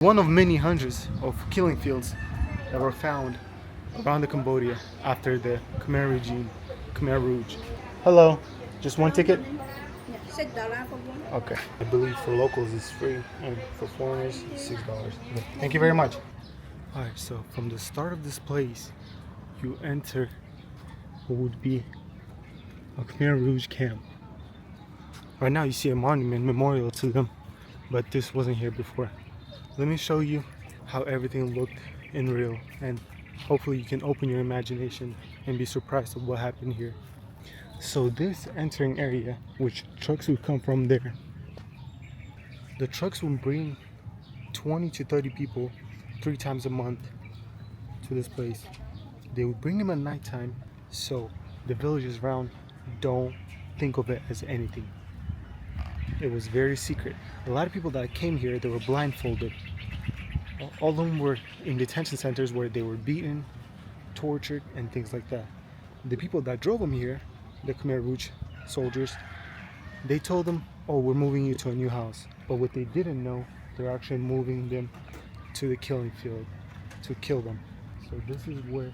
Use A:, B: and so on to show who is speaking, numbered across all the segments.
A: One of many hundreds of killing fields that were found around the Cambodia after the Khmer regime, Khmer Rouge. Hello, just one ticket?
B: Yeah, $6 for one.
A: Okay. I believe for locals it's free and for foreigners it's $6. Okay. Thank you very much. Alright, so from the start of this place, you enter what would be a Khmer Rouge camp. Right now you see a monument memorial to them, but this wasn't here before. Let me show you how everything looked in real, and hopefully you can open your imagination and be surprised at what happened here. So this entering area, which trucks would come from there, the trucks would bring 20 to 30 people 3 times a month to this place. They would bring them at nighttime, so the villagers around don't think of it as anything. It was very secret. A lot of people that came here, they were blindfolded. All of them were in detention centers where they were beaten, tortured, and things like that. The people that drove them here, the Khmer Rouge soldiers, they told them, oh, we're moving you to a new house. But what they didn't know, they're actually moving them to the killing field to kill them. So this is where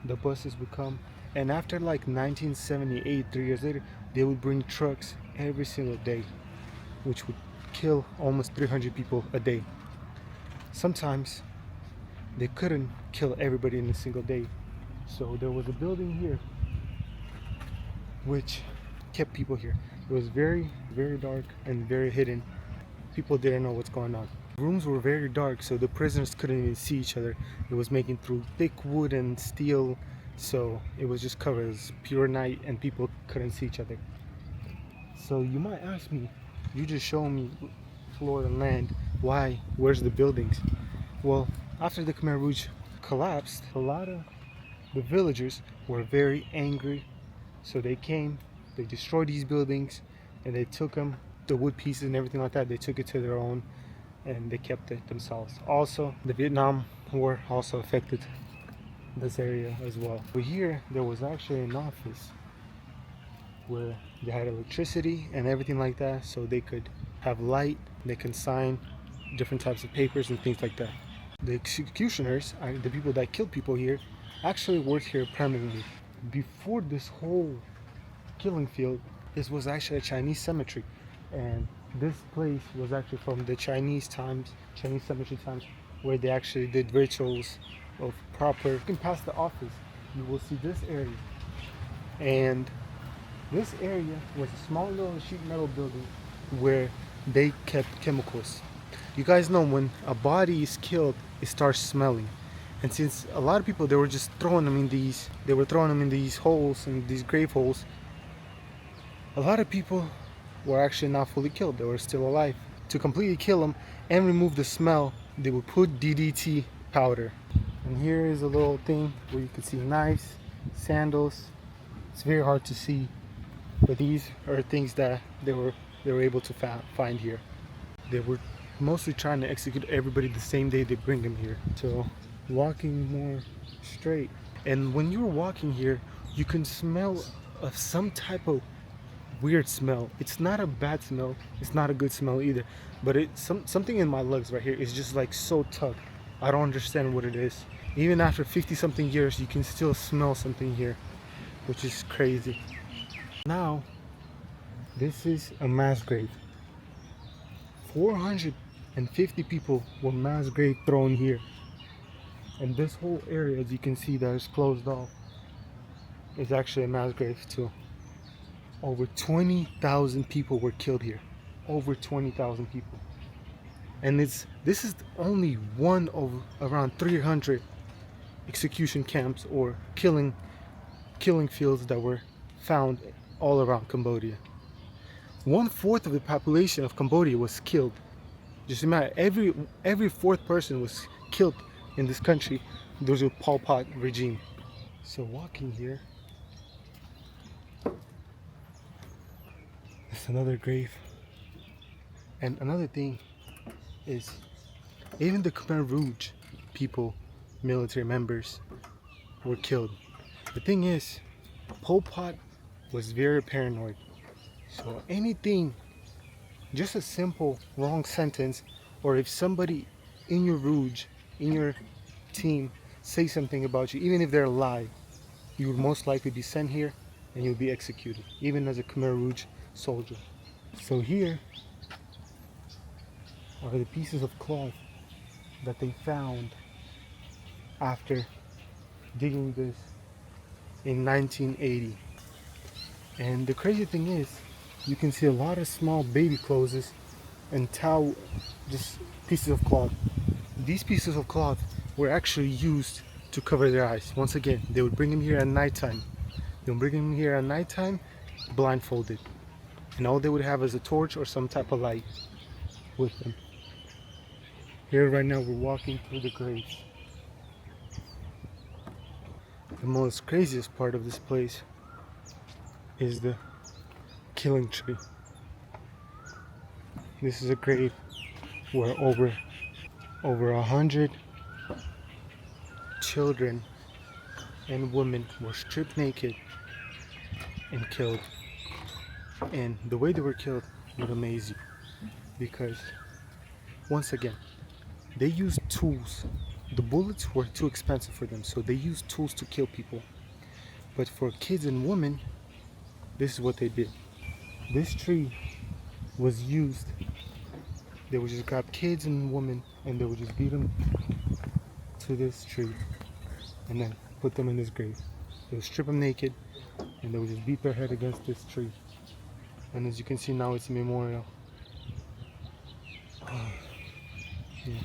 A: the buses would come. And after like 1978, 3 years later, they would bring trucks every single day, which would kill almost 300 people a day. Sometimes they couldn't kill everybody in a single day. So there was a building here which kept people here. It was very, very dark and very hidden. People didn't know what's going on. Rooms were very dark, so the prisoners couldn't even see each other. It was making through thick wood and steel, so it was just covered as pure night and people couldn't see each other. So you might ask me, you just showed me floor and land, why, where's the buildings? Well, after the Khmer Rouge collapsed, a lot of the villagers were very angry, so they came, they destroyed these buildings, and they took them, the wood pieces and everything like that, they took it to their own, and they kept it themselves. Also, the Vietnam War also affected this area as well. But here, there was actually an office where they had electricity and everything like that, so they could have light, they can sign different types of papers and things like that. The executioners, the people that killed people here, actually worked here permanently. Before this whole killing field, this was actually a Chinese cemetery, and this place was actually from the Chinese cemetery times, where they actually did rituals of proper. You can pass the office, you will see this area, and this area was a small little sheet metal building where they kept chemicals. You guys know when a body is killed, it starts smelling. And since a lot of people, they were just throwing them in these holes, in these grave holes, a lot of people were actually not fully killed. They were still alive. To completely kill them and remove the smell, they would put DDT powder. And here is a little thing where you can see knives, sandals. It's very hard to see, but these are things that they were able to find here. They were mostly trying to execute everybody the same day they bring them here. So walking more straight, and when you're walking here, you can smell of some type of weird smell. It's not a bad smell, it's not a good smell either, but it's something in my legs right here is just like so tugged. I don't understand what it is. Even after 50 something years, you can still smell something here, which is crazy. Now this is a mass grave. 450 people were mass grave thrown here, and this whole area, as you can see, that is closed off, is actually a mass grave too. Over 20,000 people were killed here. Over 20,000 people. And this is only one of around 300 execution camps or killing fields that were found all around Cambodia. 1/4 of the population of Cambodia was killed. Just imagine, every fourth person was killed in this country during the Pol Pot regime. So walking here, it's another grave. And another thing is, even the Khmer Rouge people, military members, were killed. The thing is, Pol Pot was very paranoid. So anything, just a simple wrong sentence, or if somebody in your Rouge, in your team, say something about you, even if they're a lie, you would most likely be sent here and you'll be executed, even as a Khmer Rouge soldier. So here are the pieces of cloth that they found after digging this in 1980. And the crazy thing is, you can see a lot of small baby clothes and towel, just pieces of cloth. These pieces of cloth were actually used to cover their eyes. Once again, they would bring them here at nighttime. They would bring them here at nighttime, blindfolded. And all they would have is a torch or some type of light with them. Here right now we're walking through the graves. The most craziest part of this place is the killing tree. This is a grave where over 100 children and women were stripped naked and killed. And the way they were killed would amaze you, because once again, they used tools. The bullets were too expensive for them, so they used tools to kill people. But for kids and women, this is what they did. This tree was used. They would just grab kids and women and they would just beat them to this tree and then put them in this grave. They would strip them naked and they would just beat their head against this tree. And as you can see now, it's a memorial. Yeah.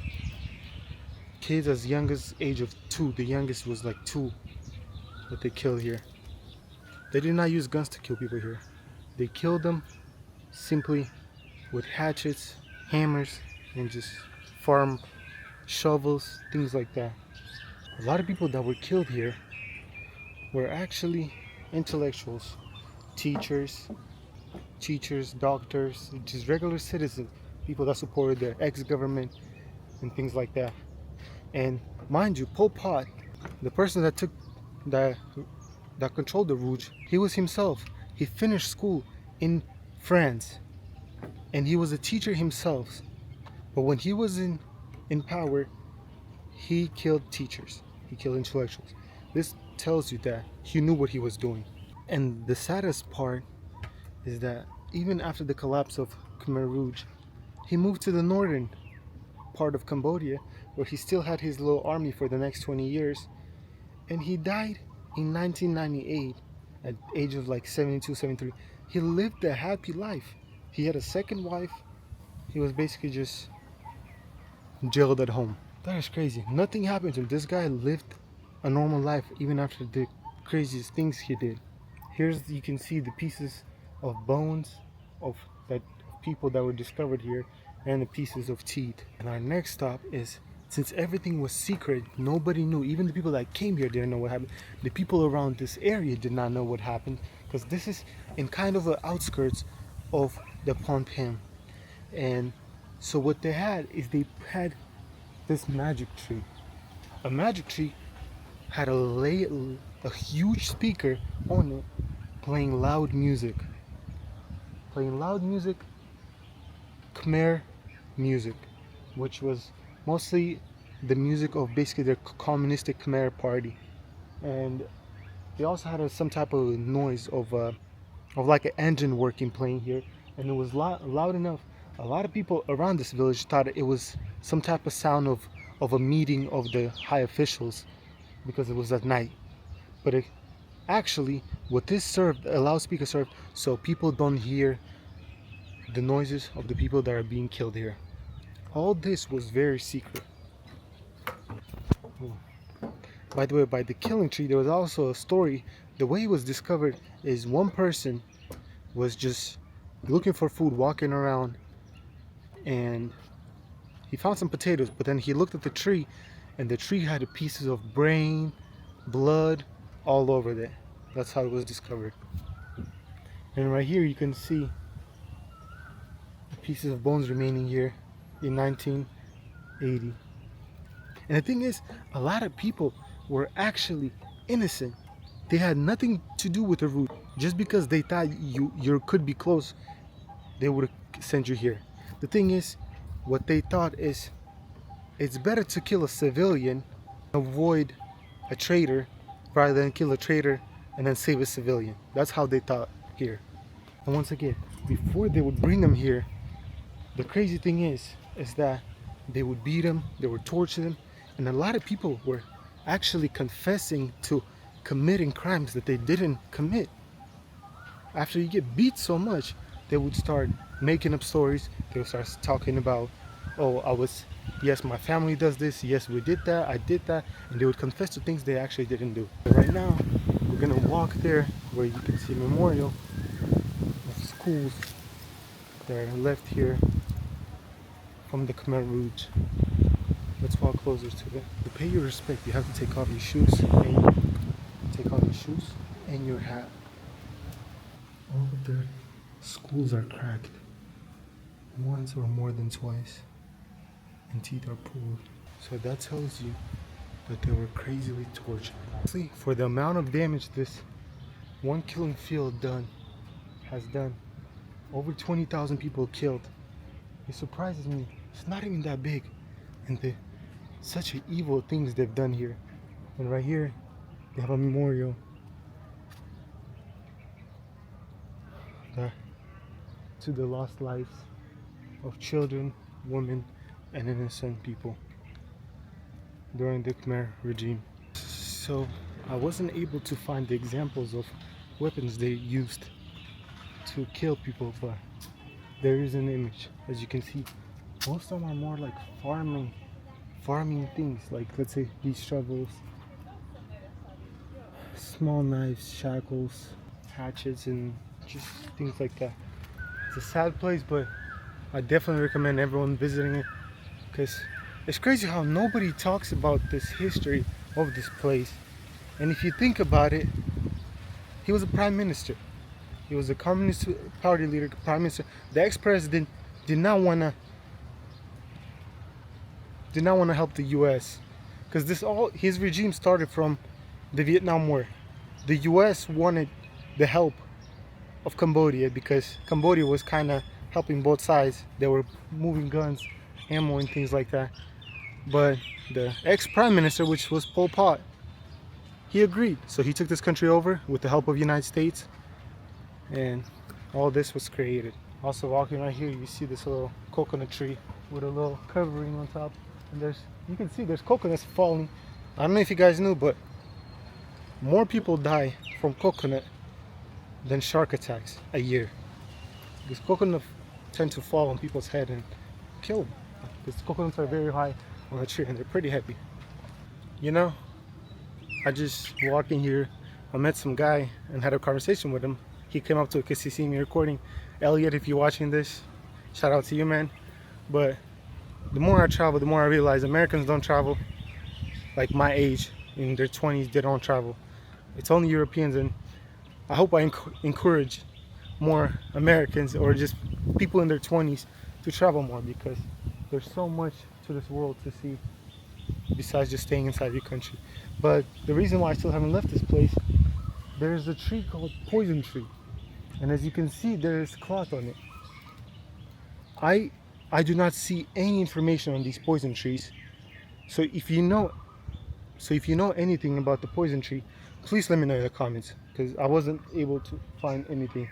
A: Kids as young as age of 2, the youngest was like 2 that they killed here. They did not use guns to kill people here. They killed them simply with hatchets, hammers, and just farm shovels, things like that. A lot of people that were killed here were actually intellectuals, teachers, doctors, just regular citizens, people that supported their ex-government and things like that. And mind you, Pol Pot, the person that controlled the Rouge, he was himself. He finished school in France, and he was a teacher himself. But when he was in power, he killed teachers. He killed intellectuals. This tells you that he knew what he was doing. And the saddest part is that even after the collapse of Khmer Rouge, he moved to the northern part of Cambodia, where he still had his little army for the next 20 years. And he died in 1998 at the age of like 72, 73. He lived a happy life. He had a second wife. He was basically just jailed at home. That is crazy. Nothing happened to him. This guy lived a normal life even after the craziest things he did. Here's, you can see the pieces of bones of people that were discovered here, and the pieces of teeth. And our next stop is, since everything was secret, nobody knew. Even the people that came here didn't know what happened. The people around this area did not know what happened, because this is in kind of the outskirts of the Phnom Penh. And so what they had is they had this magic tree. A magic tree had a huge speaker on it playing loud music. Khmer music, which was mostly the music of basically the communistic Khmer party. And they also had some type of noise of like an engine working playing here, and it was loud enough. A lot of people around this village thought it was some type of sound of a meeting of the high officials, because it was at night. But actually, what this a loudspeaker served, so people don't hear the noises of the people that are being killed here. All this was very secret. By the way, by the killing tree, there was also a story. The way it was discovered is one person was just looking for food, walking around, and he found some potatoes, but then he looked at the tree, and the tree had pieces of brain, blood all over it. That's how it was discovered. And right here you can see the pieces of bones remaining here in 1980. And the thing is, a lot of people were actually innocent. They had nothing to do with the route. Just because they thought you could be close, they would send you here. The thing is, what they thought is it's better to kill a civilian, avoid a traitor, rather than kill a traitor and then save a civilian. That's how they thought here. And once again, before they would bring them here, the crazy thing is that they would beat them, they would torture them, and a lot of people were actually confessing to committing crimes that they didn't commit. After you get beat so much, they would start making up stories. They would start talking about, oh, yes, my family does this, yes, we did that, I did that, and they would confess to things they actually didn't do. Right now, we're gonna walk there where you can see a memorial of schools that are left here from the Khmer Rouge. Let's walk closer to it. To pay your respect, you have to take off your shoes and your hat. All of their schools are cracked, once or more than twice, and teeth are pulled. So that tells you that they were crazily tortured. See, for the amount of damage this one killing field has done, over 20,000 people killed. It surprises me. It's not even that big, and such evil things they've done here. And right here, they have a memorial to the lost lives of children, women, and innocent people during the Khmer regime. So I wasn't able to find the examples of weapons they used to kill people, but there is an image. As you can see, most of them are more like farming things, like let's say these shovels, small knives, shackles, hatchets, and just things like that. It's a sad place, but I definitely recommend everyone visiting it, because it's crazy how nobody talks about this history of this place. And if you think about it, he was a prime minister. He was a Communist Party leader, prime minister. The ex-president did not want to help the U.S. because his regime started from the Vietnam War. The U.S. wanted the help of Cambodia because Cambodia was kind of helping both sides. They were moving guns, ammo, and things like that. But the ex-prime minister, which was Pol Pot, he agreed. So he took this country over with the help of the United States, and all this was created. Also, walking right here, you see this little coconut tree with a little covering on top, and you can see there's coconuts falling. I don't know if you guys knew, but more people die from coconut than shark attacks a year, because coconuts tend to fall on people's head and kill them, because coconuts are very high on the tree and they're pretty heavy. You know, I just walked in here, I met some guy and had a conversation with him. He came up to it because he seen me recording. Elliot, if you're watching this, shout out to you, man. But the more I travel, the more I realize Americans don't travel. Like my age, in their 20s, they don't travel. It's only Europeans, and I hope I encourage more Americans or just people in their 20s to travel more, because there's so much to this world to see besides just staying inside your country. But the reason why I still haven't left this place, there's a tree called poison tree, and as you can see, there's cloth on it. I do not see any information on these poison trees. So if you know anything about the poison tree, please let me know in the comments, because I wasn't able to find anything.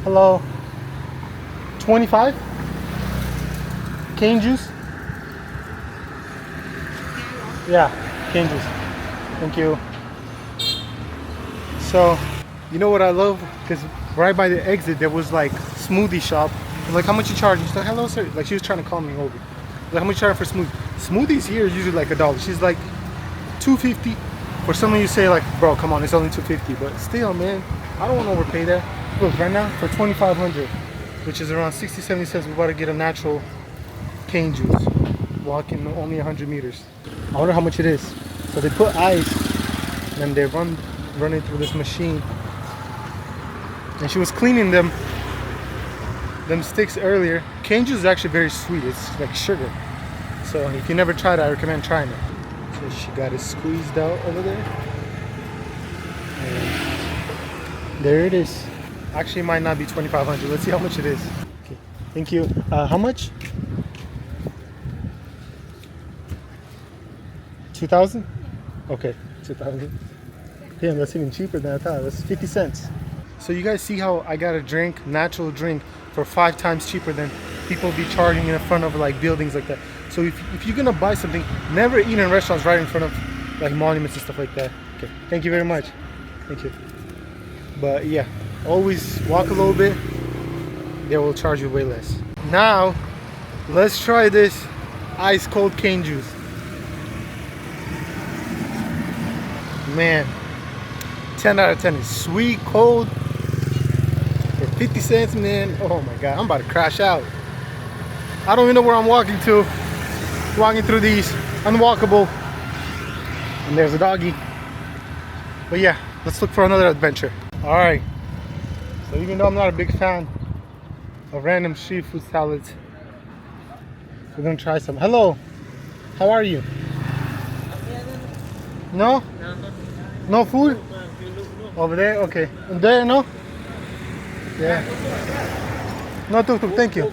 A: Hello. 25 cane juice? Yeah, cane juice. Thank you. So, you know what I love? Because right by the exit there was like smoothie shop. I'm like, how much you charging? She's like, hello sir. Like, she was trying to call me over. Like, how much you charging for smoothie? Smoothies here is usually like $1. She's like $2.50. For some of you say like, bro, come on, it's only $2.50. But still, man, I don't want to overpay that. Look, right now for $2,500, which is around 60-70 cents, we're about to get a natural cane juice. Walking only 100 meters. I wonder how much it is. So they put ice and they run it through this machine. And she was cleaning them sticks earlier. Cane juice is actually very sweet. It's like sugar. So if you never tried it, I recommend trying it. So she got it squeezed out over there. And there it is. Actually, it might not be $2,500. Let's see how much it is. Okay. Thank you. How much? 2,000? Okay, 2,000. Damn, that's even cheaper than I thought. That's 50 cents. So you guys see how I got a drink, natural drink, for 5 times cheaper than people be charging in front of like buildings like that. So if you're gonna buy something, never eat in restaurants right in front of like monuments and stuff like that. Okay, thank you very much. Thank you. But yeah, always walk a little bit. They will charge you way less. Now, let's try this ice cold cane juice. Man, 10 out of 10 is sweet, cold. For 50 cents, man. Oh my God, I'm about to crash out. I don't even know where I'm walking to. Walking through these unwalkable. And there's a doggy. But yeah, let's look for another adventure. All right. So even though I'm not a big fan of random street food salads, we're gonna try some. Hello. How are you? No? No food? Over there? Okay. And there, no? Yeah. No tuk-tuk, thank you.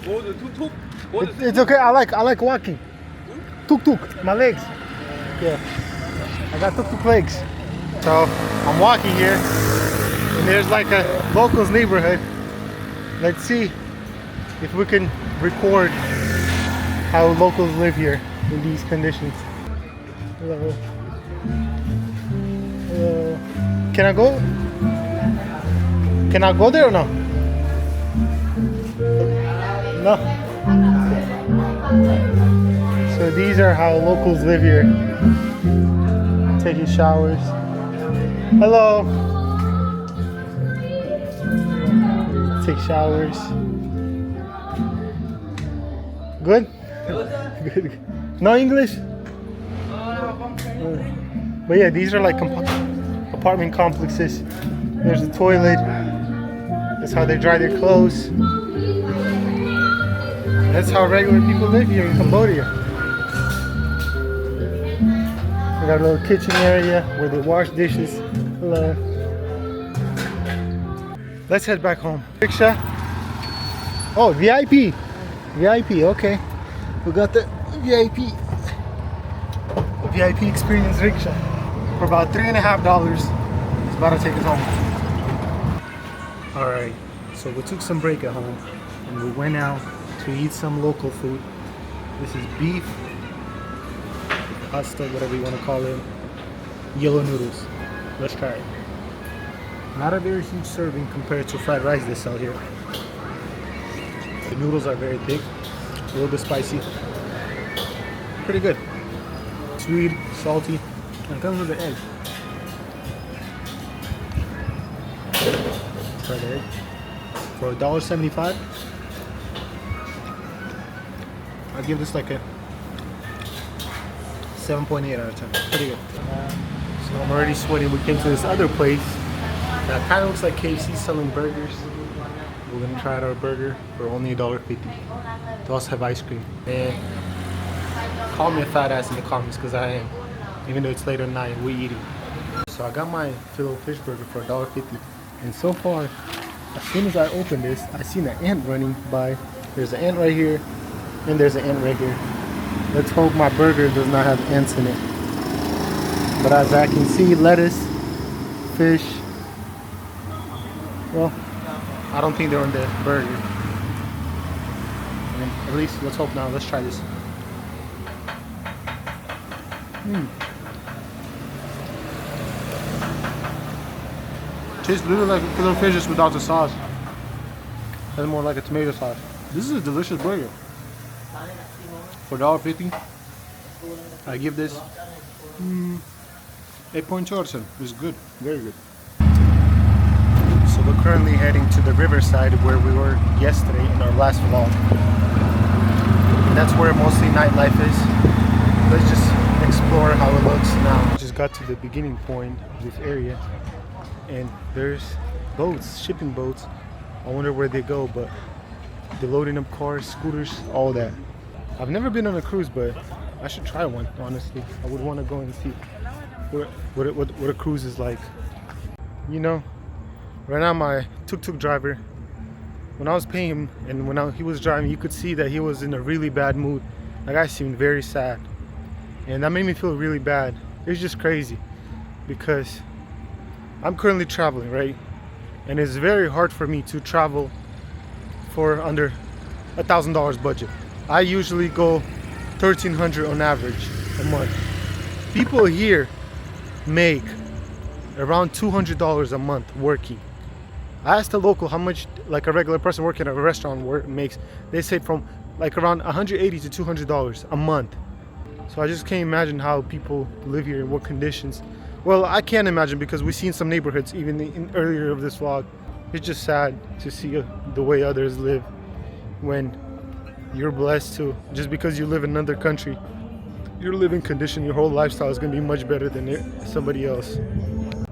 A: It's okay, I like walking. Tuk-tuk, my legs. Yeah. I got tuk-tuk legs. So, I'm walking here, and there's like a locals neighborhood. Let's see if we can record how locals live here in these conditions. Hello. Can I go? Can I go there or no? No. So these are how locals live here. Taking showers. Hello. Take showers. Good? Good. No English? But yeah, these are like apartment complexes. There's a toilet. That's how they dry their clothes. That's how regular people live here in Cambodia. We got a little kitchen area where they wash dishes. Hello. Let's head back home. Rickshaw. Oh, VIP. VIP, okay. We got the VIP experience rickshaw for about $3.50. It's about to take us home. Alright, so we took some break at home and we went out to eat some local food. This is beef, pasta, whatever you want to call it, yellow noodles. Let's try it. Not a very huge serving compared to fried rice they sell here. The noodles are very thick, a little bit spicy. Pretty good. Sweet, salty, and it comes with the egg. Try the egg. For $1.75, I give this like a 7.8 out of 10. Pretty good. So I'm already sweating. We came to this other place that kind of looks like KFC selling burgers. We're gonna try out our burger for only $1.50. They also have ice cream. And call me a fat ass in the comments because I am. Even though it's late at night, we're eating. So I got my filet fish burger for $1.50. And so far, as soon as I open this, I seen an ant running by. There's an ant right here, and there's an ant right here. Let's hope my burger does not have ants in it. But as I can see, lettuce, fish. Well, I don't think they're on the burger. I mean, at least let's hope now. Let's try this. Tastes literally like filet fish just without the sauce. That's more like a tomato sauce. This is a delicious burger. For $1.50, I give this 8.2. It's good, very good. So we're currently heading to the riverside where we were yesterday in our last vlog. And that's where mostly nightlife is. Let's just explore how it looks now. Just got to the beginning point of this area, and there's boats, shipping boats. I wonder where they go, but they're loading up cars, scooters, all that. I've never been on a cruise, but I should try one, honestly. I would want to go and see what a cruise is like. You know, right now my tuk-tuk driver, when I was paying him and when he was driving, you could see that he was in a really bad mood. That guy seemed very sad. And that made me feel really bad. It's just crazy because I'm currently traveling, right? And it's very hard for me to travel for under $1,000 budget. I usually go $1,300 on average a month. People here make around $200 a month working. I asked a local how much like a regular person working at a restaurant makes. They say from like around $180 to $200 a month. So I just can't imagine how people live here in what conditions. Well, I can't imagine because we've seen some neighborhoods even earlier of this vlog. It's just sad to see the way others live when you're blessed to, just because you live in another country, your living condition, your whole lifestyle is going to be much better than somebody else.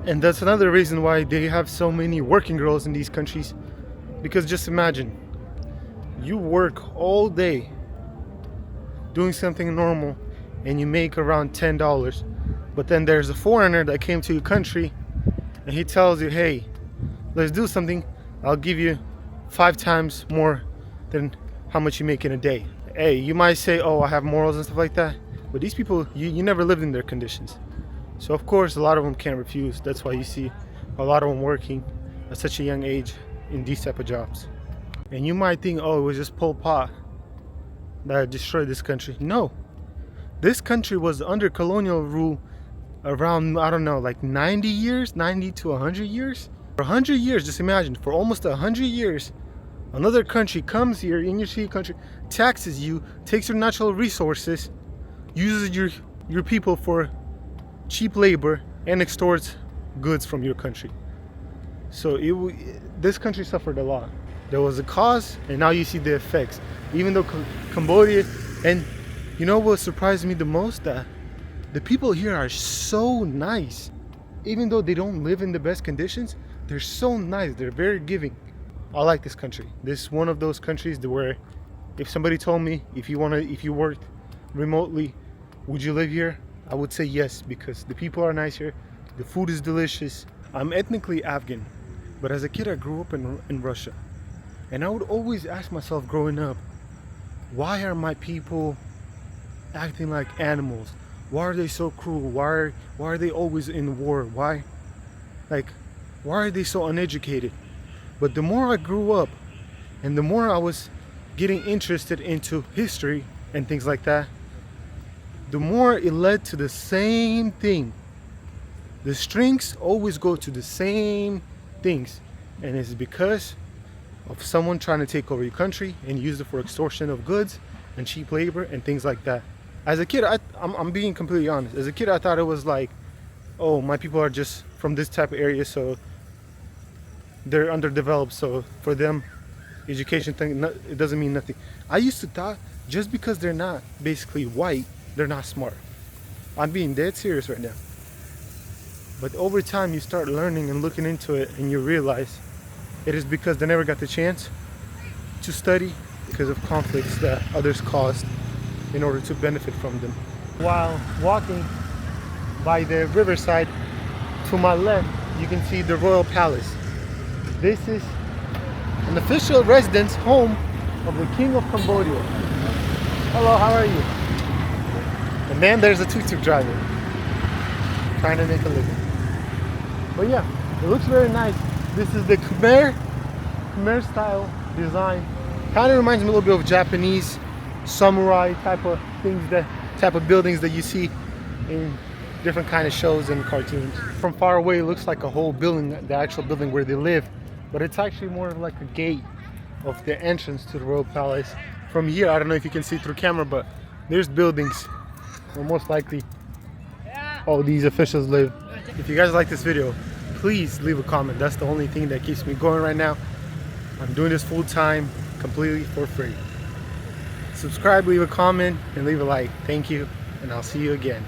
A: And that's another reason why they have so many working girls in these countries. Because just imagine, you work all day doing something normal and you make around $10. But then there's a foreigner that came to your country and he tells you, hey, let's do something. I'll give you 5 times more than how much you make in a day. Hey, you might say, oh, I have morals and stuff like that. But these people, you never lived in their conditions. So of course, a lot of them can't refuse. That's why you see a lot of them working at such a young age in these type of jobs. And you might think, oh, it was just Pol Pot that destroyed this country. No. This country was under colonial rule around, I don't know, like 90 years, 90 to 100 years. For 100 years, just imagine, for almost 100 years, another country comes here in your country, taxes you, takes your natural resources, uses your people for cheap labor, and extorts goods from your country. So this country suffered a lot. There was a cause, and now you see the effects. Even though Cambodia, and you know what surprised me the most? That the people here are so nice. Even though they don't live in the best conditions, they're so nice. They're very giving. I like this country. This is one of those countries where if somebody told me if you worked remotely, would you live here? I would say yes, because the people are nice here. The food is delicious. I'm ethnically Afghan, but as a kid I grew up in Russia. And I would always ask myself growing up, why are my people acting like animals? Why are they so cruel? Why are they always in war? Why are they so uneducated? But the more I grew up and the more I was getting interested into history and things like that, the more it led to the same thing. The strings always go to the same things, and it's because of someone trying to take over your country and use it for extortion of goods and cheap labor and things like that. As a kid, I'm being completely honest. As a kid, I thought it was like, oh, my people are just from this type of area, so they're underdeveloped. So for them, education thing, it doesn't mean nothing. I used to thought just because they're not basically white, they're not smart. I'm being dead serious right now. But over time, you start learning and looking into it, and you realize it is because they never got the chance to study because of conflicts that others caused in order to benefit from them. While walking by the riverside, to my left, you can see the Royal Palace. This is an official residence home of the King of Cambodia. Hello, how are you? And then there's a tuk-tuk driver trying to make a living. But yeah, it looks very nice. This is the Khmer style design. Kind of reminds me a little bit of Japanese samurai type of buildings that you see in different kind of shows and cartoons. From far away, it looks like a whole building, the actual building where they live, but it's actually more like a gate of the entrance to the Royal Palace. From here, I don't know if you can see through camera, but there's buildings where most likely all these officials live. If you guys like this video, please leave a comment. That's the only thing that keeps me going right now. I'm doing this full time, completely for free. Subscribe, leave a comment, and leave a like. Thank you, and I'll see you again.